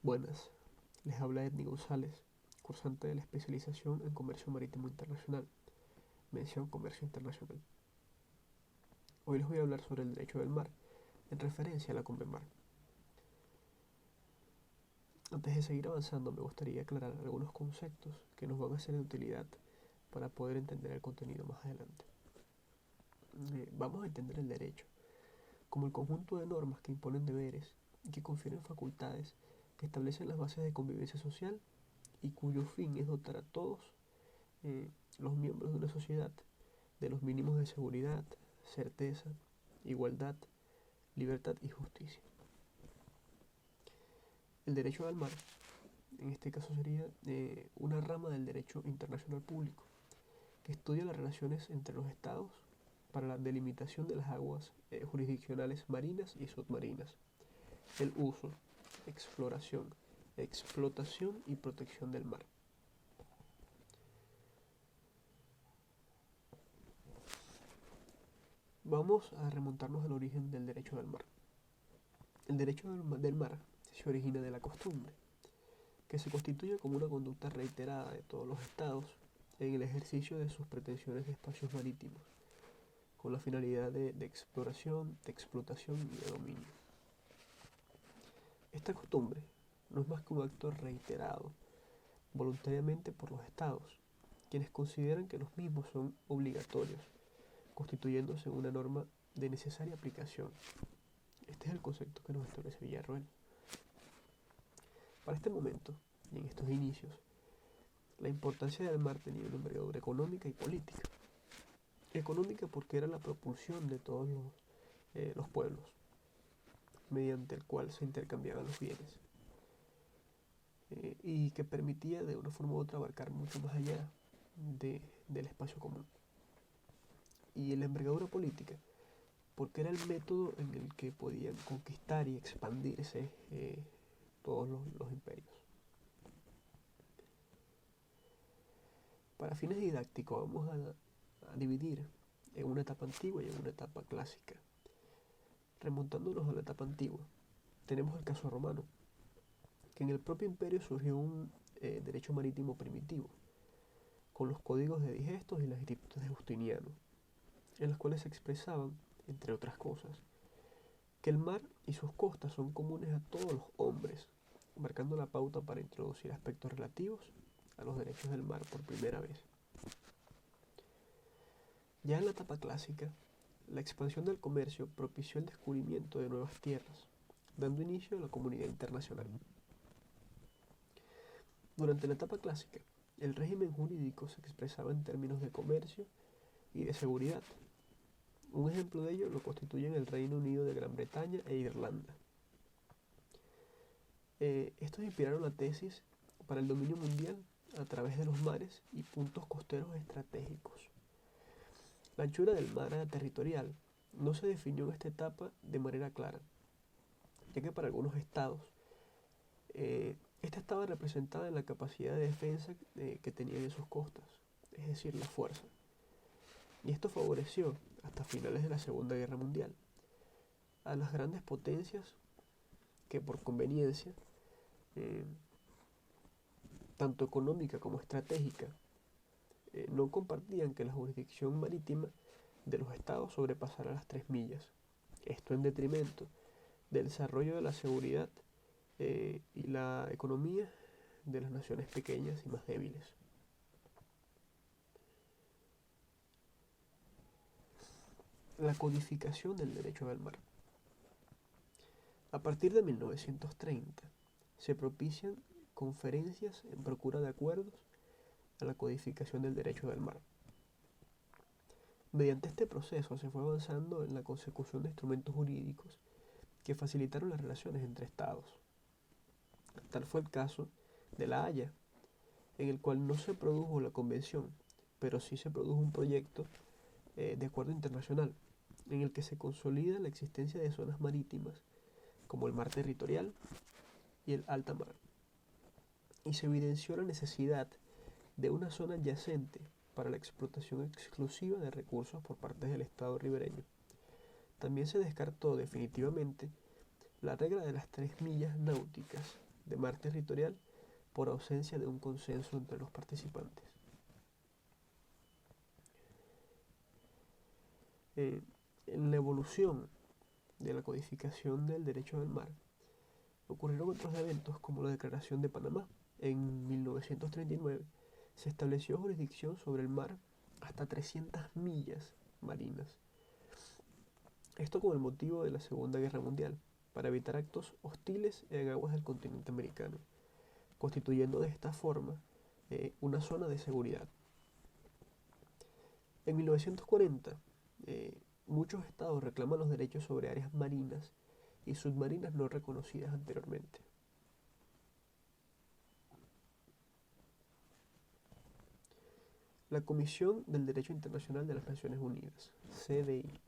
Buenas, les habla Edny González, cursante de la especialización en Comercio Marítimo Internacional, mención Comercio Internacional. Hoy les voy a hablar sobre el derecho del mar, en referencia a la Convenmar. Antes de seguir avanzando, me gustaría aclarar algunos conceptos que nos van a ser de utilidad para poder entender el contenido más adelante. Vamos a entender el derecho como el conjunto de normas que imponen deberes y que confieren facultades que establecen las bases de convivencia social y cuyo fin es dotar a todos los miembros de una sociedad de los mínimos de seguridad, certeza, igualdad, libertad y justicia. El derecho al mar, en este caso sería una rama del derecho internacional público, que estudia las relaciones entre los estados para la delimitación de las aguas jurisdiccionales marinas y submarinas, el uso, exploración, explotación y protección del mar. Vamos a remontarnos al origen del derecho del mar. El derecho del mar se origina de la costumbre, que se constituye como una conducta reiterada de todos los estados en el ejercicio de sus pretensiones de espacios marítimos, con la finalidad de exploración, de explotación y de dominio. Esta costumbre no es más que un acto reiterado voluntariamente por los estados, quienes consideran que los mismos son obligatorios, constituyéndose una norma de necesaria aplicación. Este es el concepto que nos establece Villarroel. Para este momento, y en estos inicios, la importancia del mar tenía una envergadura económica y política. Económica porque era la propulsión de todos los pueblos, mediante el cual se intercambiaban los bienes, y que permitía de una forma u otra abarcar mucho más allá del espacio común. Y la envergadura política porque era el método en el que podían conquistar y expandirse todos los imperios. Para fines didácticos vamos a dividir en una etapa antigua y en una etapa clásica. Remontándonos a la etapa antigua, tenemos el caso romano, que en el propio imperio surgió un derecho marítimo primitivo, con los códigos de digestos y las escrituras de Justiniano, en las cuales se expresaban, entre otras cosas, que el mar y sus costas son comunes a todos los hombres, marcando la pauta para introducir aspectos relativos a los derechos del mar por primera vez. Ya en la etapa clásica, la expansión del comercio propició el descubrimiento de nuevas tierras, dando inicio a la comunidad internacional. Durante la etapa clásica, el régimen jurídico se expresaba en términos de comercio y de seguridad. Un ejemplo de ello lo constituyen el Reino Unido de Gran Bretaña e Irlanda. Estos inspiraron la tesis para el dominio mundial a través de los mares y puntos costeros estratégicos. La anchura del mar territorial no se definió en esta etapa de manera clara, ya que para algunos estados esta estaba representada en la capacidad de defensa que tenían en sus costas, es decir, la fuerza. Y esto favoreció, hasta finales de la Segunda Guerra Mundial, a las grandes potencias que por conveniencia, tanto económica como estratégica, no compartían que la jurisdicción marítima de los estados sobrepasara las 3 millas. Esto en detrimento del desarrollo de la seguridad y la economía de las naciones pequeñas y más débiles. La codificación del derecho del mar. A partir de 1930 se propician conferencias en procura de acuerdos a la codificación del derecho del mar. Mediante este proceso se fue avanzando en la consecución de instrumentos jurídicos que facilitaron las relaciones entre estados. Tal fue el caso de La Haya, en el cual no se produjo la convención, pero sí se produjo un proyecto de acuerdo internacional, en el que se consolida la existencia de zonas marítimas como el mar territorial y el alta mar, y se evidenció la necesidad de una zona adyacente para la explotación exclusiva de recursos por parte del Estado ribereño. También se descartó definitivamente la regla de las 3 millas náuticas de mar territorial por ausencia de un consenso entre los participantes. En la evolución de la codificación del derecho del mar, ocurrieron otros eventos como la Declaración de Panamá. En 1939 se estableció jurisdicción sobre el mar hasta 300 millas marinas. Esto con el motivo de la Segunda Guerra Mundial, para evitar actos hostiles en aguas del continente americano, constituyendo de esta forma una zona de seguridad. En 1940, muchos estados reclaman los derechos sobre áreas marinas y submarinas no reconocidas anteriormente. La Comisión del Derecho Internacional de las Naciones Unidas, CDI.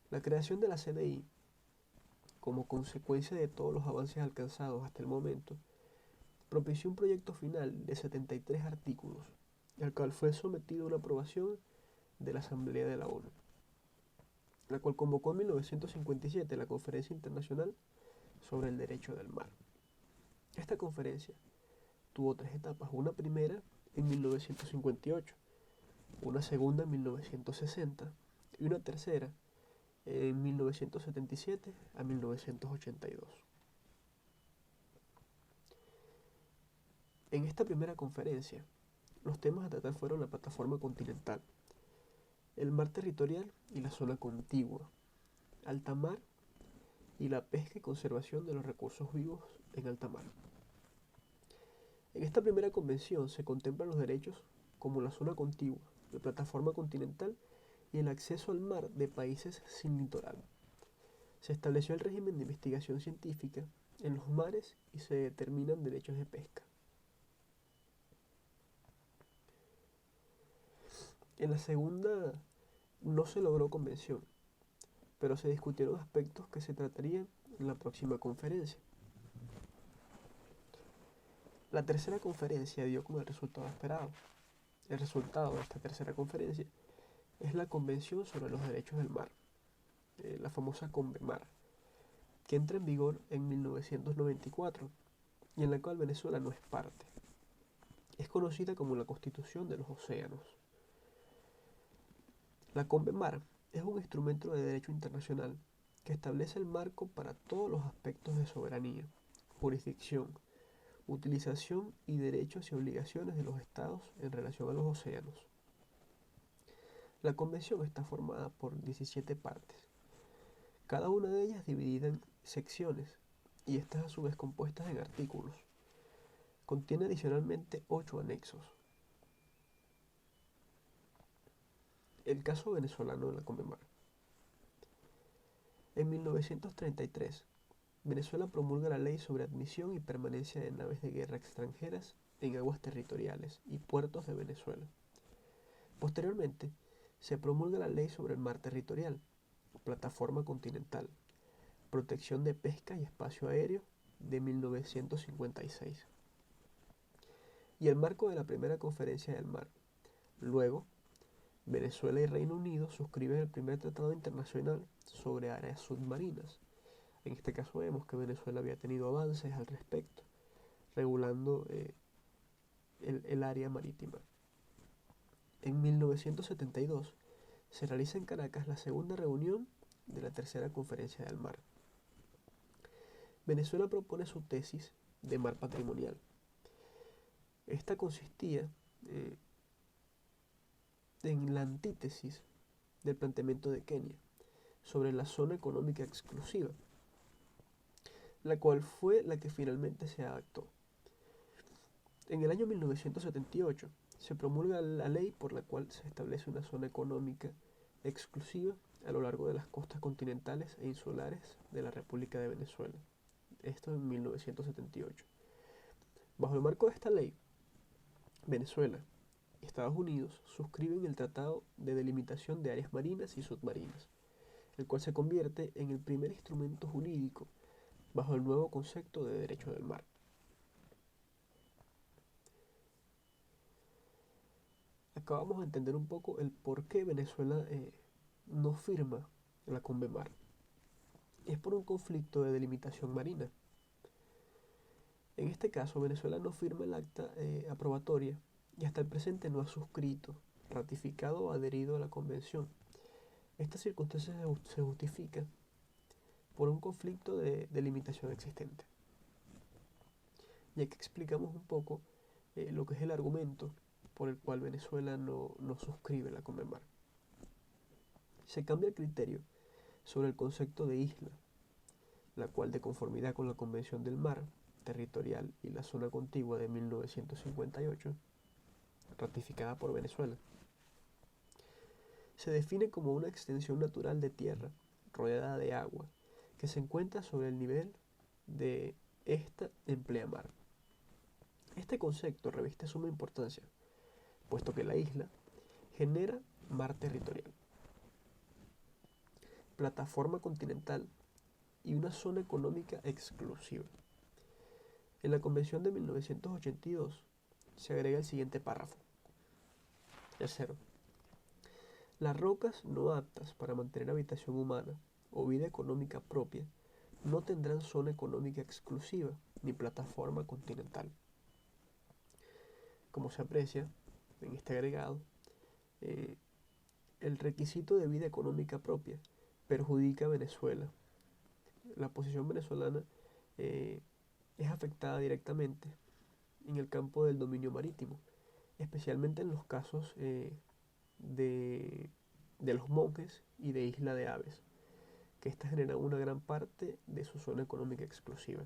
La creación de la CDI, como consecuencia de todos los avances alcanzados hasta el momento, propició un proyecto final de 73 artículos, al cual fue sometido a una aprobación de la Asamblea de la ONU, la cual convocó en 1957 la Conferencia Internacional sobre el Derecho del Mar. Esta conferencia tuvo 3 etapas: una primera en 1958, una segunda en 1960 y una tercera en 1977 a 1982. En esta primera conferencia, los temas a tratar fueron la plataforma continental, el mar territorial y la zona contigua, alta mar y la pesca y conservación de los recursos vivos en alta mar. En esta primera convención se contemplan los derechos como la zona contigua, la plataforma continental y el acceso al mar de países sin litoral. Se estableció el régimen de investigación científica en los mares y se determinan derechos de pesca. En la segunda no se logró convención, pero se discutieron aspectos que se tratarían en la próxima conferencia. La tercera conferencia dio como el resultado esperado. El resultado de esta tercera conferencia es la Convención sobre los Derechos del Mar, la famosa CONVEMAR, que entra en vigor en 1994 y en la cual Venezuela no es parte. Es conocida como la Constitución de los Océanos. La CONVEMAR es un instrumento de derecho internacional que establece el marco para todos los aspectos de soberanía, jurisdicción, utilización y derechos y obligaciones de los estados en relación a los océanos. La convención está formada por 17 partes, cada una de ellas dividida en secciones y estas a su vez compuestas en artículos. Contiene adicionalmente 8 anexos. El caso venezolano de la CONVEMAR. En 1933, Venezuela promulga la Ley sobre admisión y permanencia de naves de guerra extranjeras en aguas territoriales y puertos de Venezuela. Posteriormente, se promulga la Ley sobre el mar territorial, plataforma continental, protección de pesca y espacio aéreo de 1956, y el marco de la primera conferencia del mar. Luego, Venezuela y Reino Unido suscriben el primer tratado internacional sobre áreas submarinas. En este caso vemos que Venezuela había tenido avances al respecto, regulando el área marítima. En 1972 se realiza en Caracas la segunda reunión de la tercera conferencia del mar. Venezuela propone su tesis de mar patrimonial. Esta consistía en la antítesis del planteamiento de Kenia sobre la zona económica exclusiva, la cual fue la que finalmente se adaptó. En el año 1978 se promulga la ley por la cual se establece una zona económica exclusiva a lo largo de las costas continentales e insulares de la República de Venezuela. Esto en 1978. Bajo el marco de esta ley, Venezuela y Estados Unidos suscriben el Tratado de Delimitación de Áreas Marinas y Submarinas, el cual se convierte en el primer instrumento jurídico bajo el nuevo concepto de derecho del mar. Acabamos de entender un poco el por qué Venezuela no firma la CONVEMAR. Es por un conflicto de delimitación marina. este caso, Venezuela no firma el acta aprobatoria y hasta el presente no ha suscrito, ratificado o adherido a la convención. Esta circunstancia se justifica por un conflicto de delimitación existente. Y aquí explicamos un poco lo que es el argumento por el cual Venezuela no suscribe la Conmemar. Se cambia el criterio sobre el concepto de isla, la cual, de conformidad con la Convención del Mar Territorial y la Zona Contigua de 1958, ratificada por Venezuela, se define como una extensión natural de tierra rodeada de agua que se encuentra sobre el nivel de esta en pleamar. Este concepto reviste suma importancia, puesto que la isla genera mar territorial, plataforma continental y una zona económica exclusiva. En la Convención de 1982 se agrega el siguiente párrafo. Tercero, las rocas no aptas para mantener habitación humana o vida económica propia no tendrán zona económica exclusiva ni plataforma continental. Como se aprecia en este agregado, el requisito de vida económica propia perjudica a Venezuela. La posición venezolana es afectada directamente en el campo del dominio marítimo, especialmente en los casos de los monjes y de Isla de Aves, que esta genera una gran parte de su zona económica exclusiva.